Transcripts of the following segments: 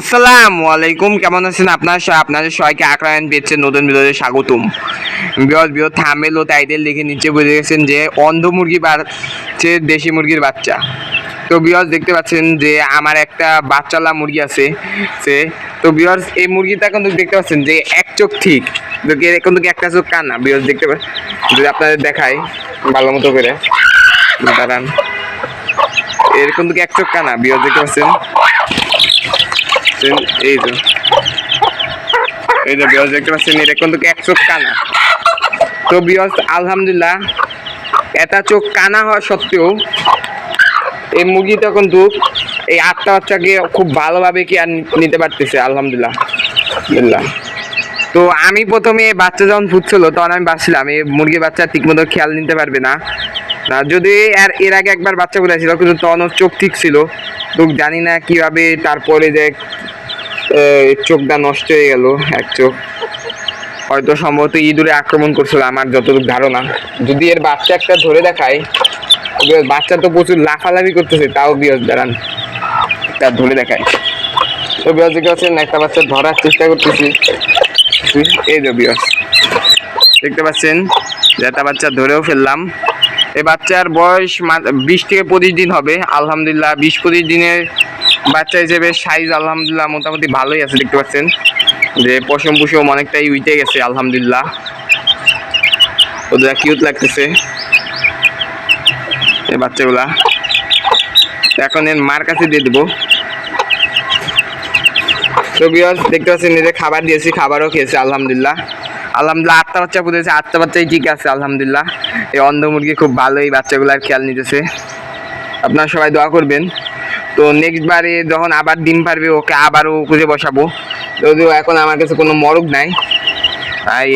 আসসালামু আলাইকুম, কেমন আছেন আপনাদের সবাইকে আকরায়ন পেজের নতুন ভিডিওতে স্বাগতম। বিয়র থাম্বনেল ও টাইটেল দেখে নিচে বুঝে গেছেন যে অন্ধ মুরগি বাচ্চা দেশি মুরগির বাচ্চা। তো বিয়র দেখতে পাচ্ছেন যে আমার একটা বাচ্চালা মুরগি আছে সে। তো বিয়র এই মুরগিটা কিন্তু দেখতে পাচ্ছেন যে এক চোখ ঠিক, কিন্তু একটা চোখ কানা। বিয়র দেখতে পাচ্ছেন, যদি আপনাদের দেখাই ভালো মতো করে দাঁড়ান, এরকম এক চোখ কানা। বিয়র দেখতে পাচ্ছেন, এই যে বিয়স দেখতে পাচ্ছেন, এটা কিন্তু এক চোখ কানা। তো বিয়স আলহামদুলিল্লাহ, এটা চোখ কানা হওয়া সত্ত্বেও এই মুরগিটা কিন্তু এই 8টা বাচ্চাকে খুব ভালোভাবে কি আর নিতে পারতেছে আলহামদুলিল্লাহ। তো আমি প্রথমে বাচ্চা যখন ফুটছিল তখন আমি ভাবছিলাম এই মুরগির বাচ্চা ঠিক মতো খেয়াল নিতে পারবে না, যদি এর আগে একবার বাচ্চা ফুটাইছিল কিন্তু তখন চোখ ঠিক ছিল। তো জানি না কিভাবে তারপরে যে চোখটা নষ্ট হয়ে গেল, এক চোখ হয়তো সম্ভবত ইঁদুরে আক্রমণ করছিল আমার যতটুকু ধারণা। যদি এর বাচ্চা একটা ধরে দেখায়, বাচ্চা তো প্রচুর লাফালাফি করতেছে, তাও বিয়স দাঁড়ান একটা ধরে দেখায়। তো বিয়স দেখতে পাচ্ছেন একটা বাচ্চা ধরার চেষ্টা করতেছি, এই যে বিয়স দেখতে পাচ্ছেন যে একটা বাচ্চা ধরেও ফেললাম। এই বাচ্চার বয়স 20 থেকে 25 দিন হবে আলহামদুলিল্লাহ। 20-25 দিনের বাচ্চা হিসেবে সাইজ আলহামদুলিল্লাহ মোটামুটি ভালোই আছে। দেখতে পাচ্ছেন যে পশম পুষম অনেকটাই উইটে গেছে আলহামদুলিল্লাহ, ওদের কিউট লাগতেছে এই বাচ্চাগুলা। এখন এর মার কাছে দিয়ে দেবো। তো বিয়স দেখতে পাচ্ছেন এদের খাবার দিয়েছি, খাবারও খেয়েছে আলহামদুলিল্লাহ। 8টা বাচ্চা ফুটেছে, 8টা বাচ্চাই ঠিক আছে আলহামদুলিল্লাহ। এই অন্ধ মুরগি খুব ভালো এই বাচ্চাগুলার খেয়াল নিতেছে, আপনারা সবাই দোয়া করবেন। তো নেক্সট বারে যখন আবার ডিম পারবে ওকে আবারও খুঁজে বসাবো, যদিও এখন আমার কাছে কোনো মরগ নাই। এই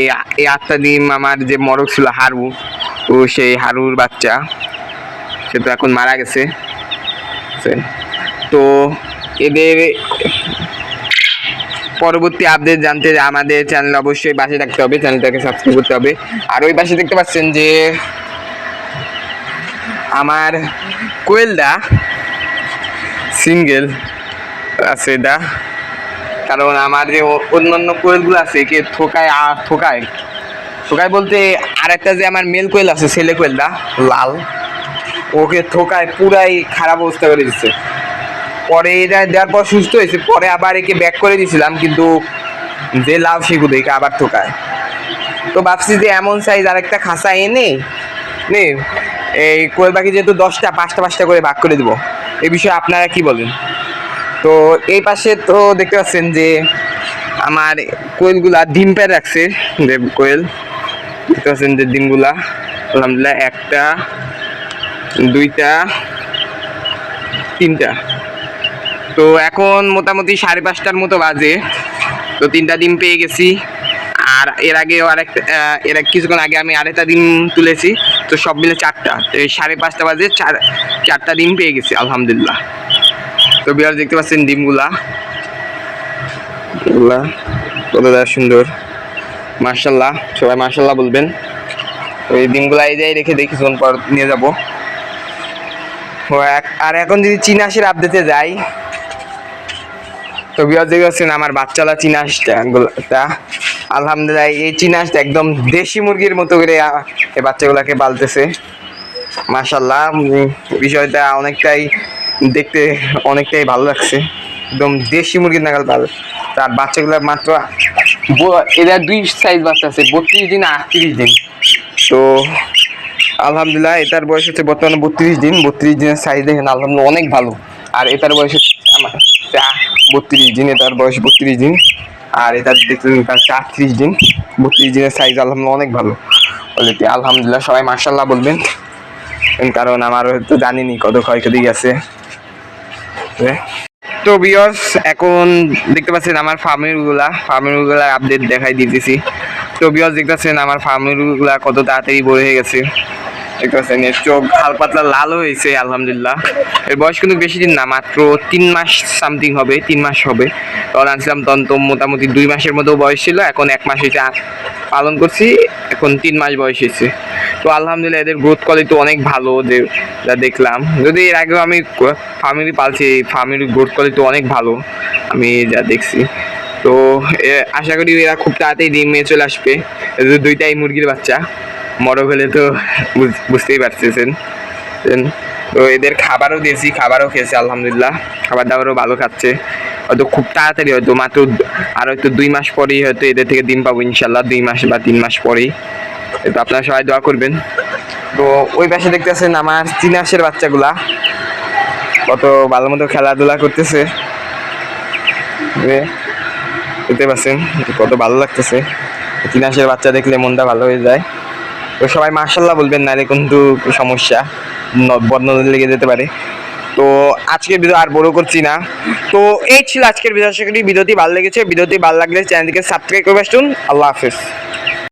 8টা ডিম আমার যে মরগ ছিল হারু, তো সেই হারুর বাচ্চা সে তো এখন মারা গেছে। তো এদের পরবর্তী আপডেট জানতে আমাদের চ্যানেল অবশ্যই পাশে রাখতে হবে, চ্যানেলটাকে সাবস্ক্রাইব করতে হবে। আর ওই পাশে দেখতে পাচ্ছেন যে আমার কোয়েলটা সিঙ্গেল আছে এটা, কারণ আমার যে অন্যান্য কোয়েলগুলো আছে একে ঠোকায় বলতে আর একটা যে আমার মেল কোয়েল আছে ছেলে কোয়েলটা লাল, ওকে ঠোকায় পুরাই খারাপ অবস্থা করে দিচ্ছে। পরে এটা দেওয়ার পর সুস্থ হয়েছে, পরে আবার একে ব্যাক করে দিয়েছিলাম, কিন্তু যে লাভ শিখুদ একে আবার ঠোকায়। তো ভাবছি যে এমন সাইজ আরেকটা খাঁচা এনে এই কোয়েল পাখি যেহেতু 10টা 5টা করে ভাগ করে দিব, এই বিষয়ে আপনারা কি বলেন? তো এই পাশে তো দেখতে পাচ্ছেন যে আমার কোয়েলগুলা ডিম পেড়ে রাখছে, যে কোয়েল দেখতে পাচ্ছেন যে ডিমগুলা আলহামদুলিল্লাহ 1টা 2টা 3টা। তো এখন মোটামুটি 5:30টার মতো বাজে, তো 3টা ডিম পেয়ে গেছি। আর এর কিছুক্ষণ আগে আমি আরেকটা ডিম তুলেছি, তো সব মিলে 4টা। তো এই 5:30টা বাজে 4টা ডিম পেয়ে গেছি আলহামদুলিল্লাহ। তো বিয়ার দেখতে পাচ্ছেন ডিমগুলা কতটা সুন্দর, মাশাআল্লাহ, সবাই মাশাআল্লাহ বলবেন। তো এই ডিমগুলা এই জায়গায় রেখে দেখি কিছুক্ষণ পর নিয়ে যাবো। আর এখন যদি চীনা হাঁসের আপডেটে যাই, তো বিয়ার দেখতে পাচ্ছেন আমার বাচ্চালা চীনা হাঁসটা আলহামদুলিল্লাহ। এই চীনা হাঁসটা একদম দেশি মুরগির মতো করে এই বাচ্চাগুলাকে পালতেছে মাশাআল্লাহ। বিষয়টা দেখতে অনেকটাই ভালো লাগছে, একদম দেশি মুরগির নাগাল পাল। তার বাচ্চাগুলো মাত্র এরা 2 সাইজ বাচ্চা আছে, 32 দিন 38 দিন। তো আলহামদুলিল্লাহ এটার বয়স হচ্ছে বর্তমানে 32 দিন। 32 দিনের সাইজ দেখেন আলহামদুলিল্লাহ অনেক ভালো। আর এটার বয়স আমার 32 দিন, এটার বয়স 32 দিন। আর এটা দেখতে 38 দিন। 32 দিনের সাইজ আলহামদুলিল্লাহ অনেক ভালো। আলহামদুলিল্লাহ সবাই মাশাআল্লাহ বলবেন, কারণ আমার তো জানিনি কত ক্ষয়ক্ষতি গেছে। তো ভিউয়ার্স এখন দেখতে পাচ্ছেন আমার ফার্মেরগুলা আপডেট দেখাই দিতেছি। তো ভিউয়ার্স দেখতে পাচ্ছেন আমার ফার্মেরগুলা কত তাড়াতাড়ি বড় হয়ে গেছে। দেখতে পাচ্ছেন এর চোখ হালকা পাতলা লাল হয়েছে আলহামদুলিল্লাহ। এর বয়স কিন্তু বেশি দিন না, মাত্র 3 মাস সামথিং হবে, 3 মাস হবে। তখন আনছিলাম তখন তো মোটামুটি 2 মাসের মতো বয়স ছিল, এখন 1 মাস এটা পালন করছি। এখন 3 মাস বয়স হয়েছে। তো আলহামদুলিল্লাহ এদের গ্রোথ কোয়ালিটি অনেক ভালো, যে যা দেখলাম। যদি এর আগেও আমি ফার্মেরই পালছি, এই ফার্মের গ্রোথ কোয়ালিটি অনেক ভালো আমি যা দেখছি। তো আশা করি এরা খুব তাড়াতাড়ি ডিম নিয়ে চলে আসবে। দুইটাই মুরগির বাচ্চা, বড় হলে তো বুঝতেই পারতেছেন। তো এদের খাবারও দিয়েছি, খাবারও খেয়েছে আলহামদুলিল্লাহ, খাবার দাবারও ভালো খাচ্ছে। হয়তো খুব তাড়াতাড়ি, হয়তো মাত্র আর হয়তো 2 মাস পরেই হয়তো এদের থেকে ডিম পাবো ইনশাল্লাহ, 2 মাস বা 3 মাস পরেই। তো আপনারা সবাই দোয়া করবেন। তো ওই পাশে দেখতেছেন আমার চিনাসের বাচ্চাগুলা কত ভালো মতো খেলাধুলা করতেছে, দেখতে পাচ্ছেন কত ভালো লাগতেছে। চিনাসের বাচ্চা দেখলে মনটা ভালো হয়ে যায়। তো সবাই মাশাল্লাহ বলবেন, না রে কিন্তু সমস্যা বদনজর লেগে যেতে পারে। তো আজকের ভিডিও আর বড় করছি না। তো এই ছিল আজকের ভিডিও। আশা করি ভিডিওটি ভালো লেগেছে। ভিডিওটি ভালো লাগলে চ্যানেলটিকে সাবস্ক্রাইব করে আসুন। আল্লাহ হাফেজ।